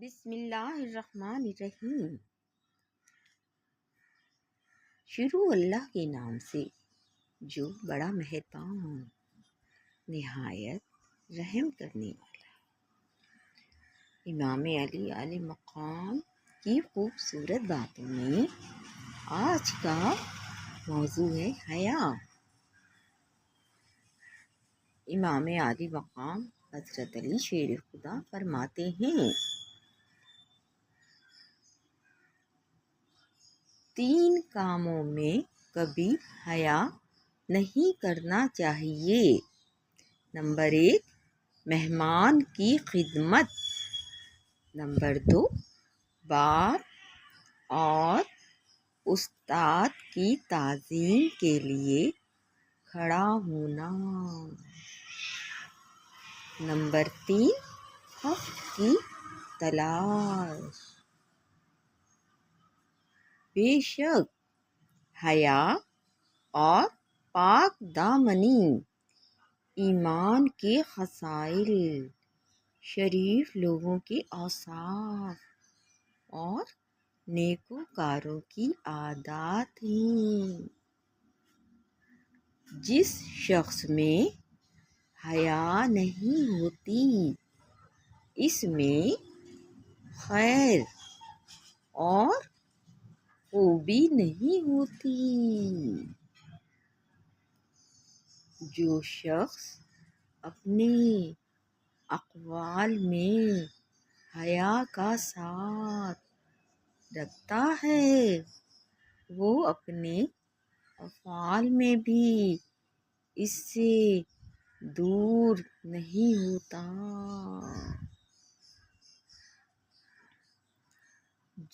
بسم اللہ الرحمن الرحیم۔ شروع اللہ کے نام سے جو بڑا مہربان نہایت رحم کرنے والا۔ امام علی علیہ مقام کی خوبصورت باتوں میں آج کا موضوع ہے حیا۔ امام علی مقام حضرت علی شیر خدا فرماتے ہیں، تین کاموں میں کبھی حیا نہیں کرنا چاہیے۔ نمبر 1، مہمان کی خدمت۔ نمبر 2، باپ اور استاد کی تعظیم کے لیے کھڑا ہونا۔ نمبر 3، حق کی تلاش۔ بے شک حیا اور پاک دامنی ایمان کے خصائل، شریف لوگوں کے اوصاف اور نیکوکاروں کی عادات ہیں۔ جس شخص میں حیا نہیں ہوتی، اس میں خیر اور خوبی نہیں ہوتی۔ جو شخص اپنے اقوال میں حیا کا ساتھ رکھتا ہے، وہ اپنے افعال میں بھی اس سے دور نہیں ہوتا۔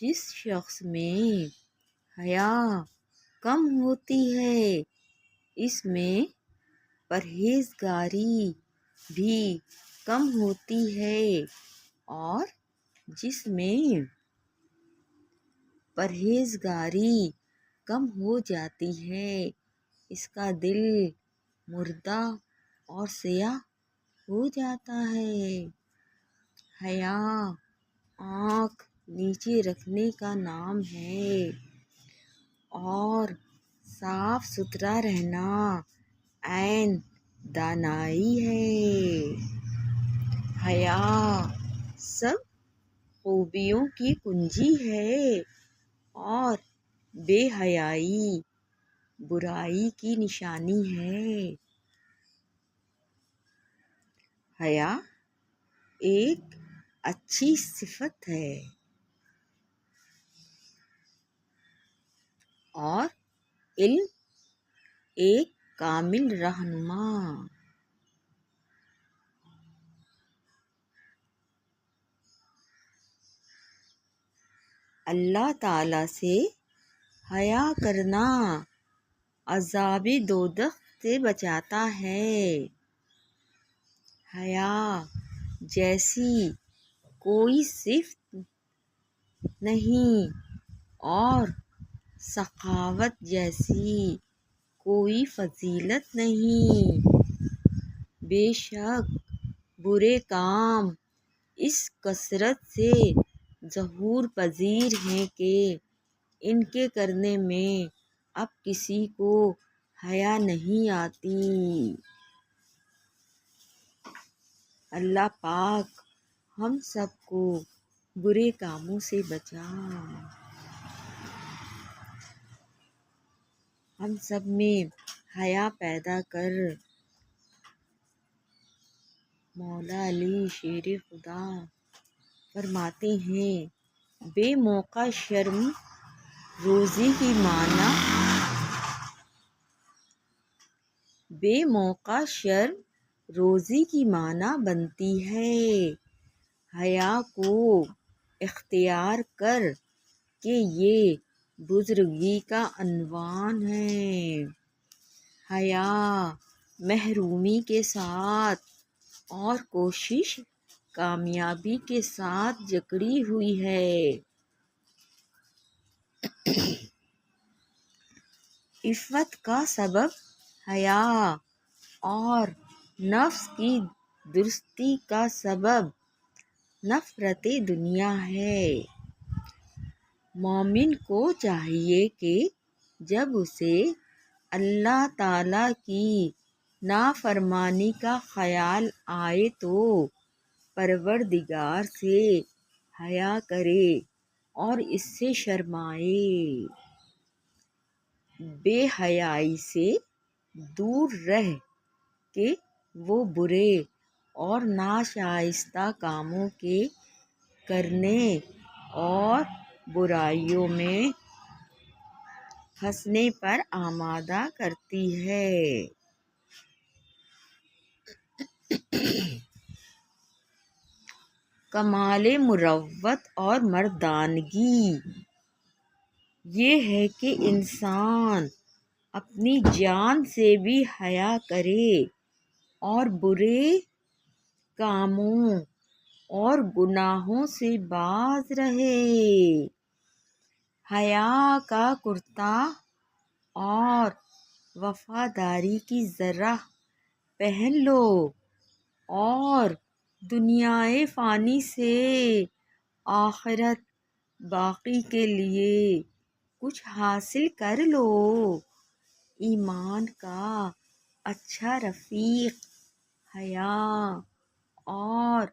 جس شخص میں حیا کم ہوتی ہے، اس میں پرہیزگاری بھی کم ہوتی ہے، اور جس میں پرہیزگاری کم ہو جاتی ہے، اس کا دل مردہ اور سیاہ ہو جاتا ہے۔ حیا آنکھ نیچے رکھنے کا نام ہے، اور صاف ستھرا رہنا عین دانائی ہے۔ حیا سب خوبیوں کی کنجی ہے، اور بے حیائی برائی کی نشانی ہے۔ حیا ایک اچھی صفت ہے، اور علم ایک کامل رہنما۔ اللہ تعالیٰ سے حیا کرنا عذاب دوزخ سے بچاتا ہے۔ حیا جیسی کوئی صفت نہیں، اور سخاوت جیسی کوئی فضیلت نہیں۔ بے شک برے کام اس کثرت سے ظہور پذیر ہیں کہ ان کے کرنے میں اب کسی کو حیا نہیں آتی۔ اللہ پاک ہم سب کو برے کاموں سے بچائے۔ ہم سب میں حیا پیدا کر۔ مولا علی شیر خدا فرماتے ہیں، بے موقع شرم روزی کی معنی، بے موقع شرم روزی کی معنی بنتی ہے۔ حیا کو اختیار کر کہ یہ بزرگی کا عنوان ہے۔ حیا محرومی کے ساتھ اور کوشش کامیابی کے ساتھ جکڑی ہوئی ہے۔ عفت کا سبب حیا اور نفس کی درستی کا سبب نفرت دنیا ہے۔ مومن کو چاہیے کہ جب اسے اللہ تعالیٰ کی نافرمانی کا خیال آئے تو پروردگار سے حیا کرے اور اس سے شرمائے، بے حیائی سے دور رہ کہ وہ برے اور ناشائستہ کاموں کے کرنے اور برائیوں میں پھنسنے پر آمادہ کرتی ہے۔ کمال مروت اور مردانگی یہ ہے کہ انسان اپنی جان سے بھی حیا کرے اور برے کاموں اور گناہوں سے باز رہے۔ حیا کا کرتا اور وفاداری کی زرہ پہن لو اور دنیائے فانی سے آخرت باقی کے لیے کچھ حاصل کر لو۔ ایمان کا اچھا رفیق حیا اور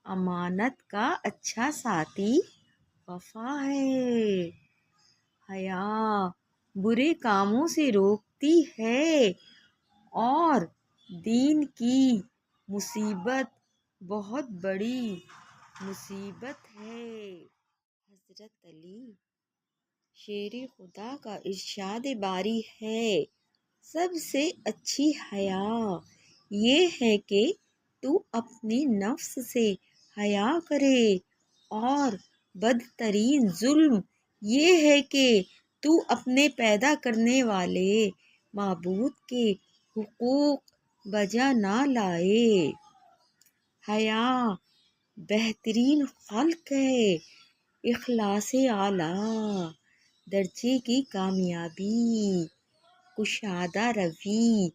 امانت کا اچھا ساتھی وفا ہے۔ حیا برے کاموں سے روکتی ہے اور دین کی مصیبت بہت بڑی مصیبت ہے۔ حضرت علی شیر خدا کا ارشاد باری ہے، سب سے اچھی حیا یہ ہے کہ تو اپنے نفس سے حیا کرے اور بدترین ظلم یہ ہے کہ تو اپنے پیدا کرنے والے معبود کے حقوق بجا نہ لائے۔ حیا بہترین خلق ہے، اخلاص اعلیٰ درجے کی کامیابی، کشادہ روی،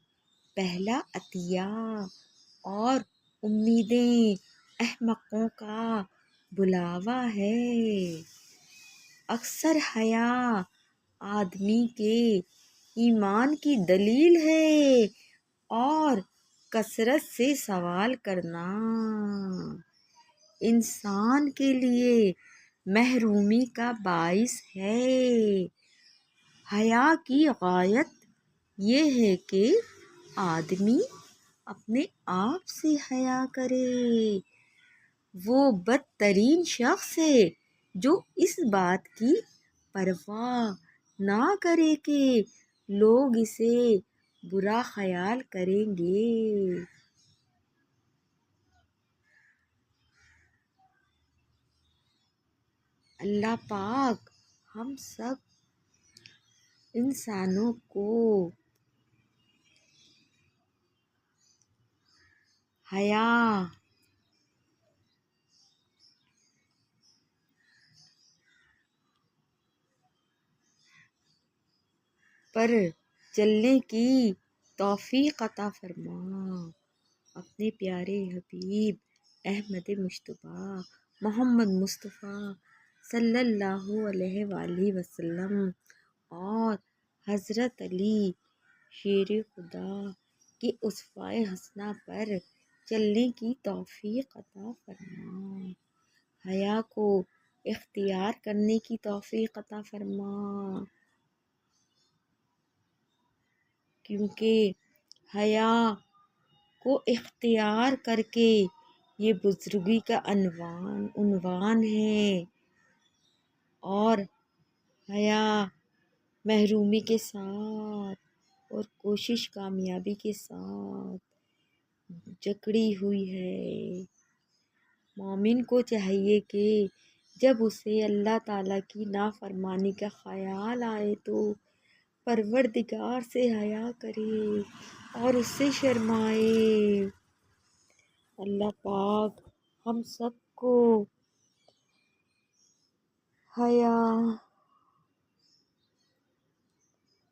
پہلا عطیہ اور امیدیں احمقوں کا بلاوا ہے۔ اکثر حیا آدمی کے ایمان کی دلیل ہے اور کثرت سے سوال کرنا انسان کے لیے محرومی کا باعث ہے۔ حیا کی غایت یہ ہے کہ آدمی اپنے آپ سے حیا کرے۔ وہ بدترین شخص ہے جو اس بات کی پرواہ نہ کرے کہ لوگ اسے برا خیال کریں گے۔ اللہ پاک ہم سب انسانوں کو حیا پر چلنے کی توفیق عطا فرما۔ اپنے پیارے حبیب احمد مجتبیٰ محمد مصطفیٰ صلی اللہ علیہ وآلہ وسلم اور حضرت علی شیر خدا کی اسوہ حسنہ پر چلنے کی توفیق عطا فرما۔ حیا کو اختیار کرنے کی توفیق عطا فرما، کیونکہ حیا کو اختیار کر کے یہ بزرگی کا عنوان ہے، اور حیا محرومی کے ساتھ اور کوشش کامیابی کے ساتھ جکڑی ہوئی ہے۔ مومن کو چاہیے کہ جب اسے اللہ تعالیٰ کی نافرمانی کا خیال آئے تو پروردگار سے حیا کرے اور اس سے شرمائے۔ اللہ پاک ہم سب کو حیا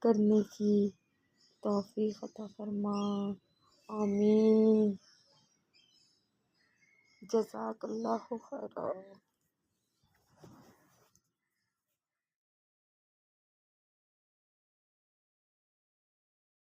کرنے کی توفیق عطا فرما، آمین۔ جزاک اللہ خیرہ.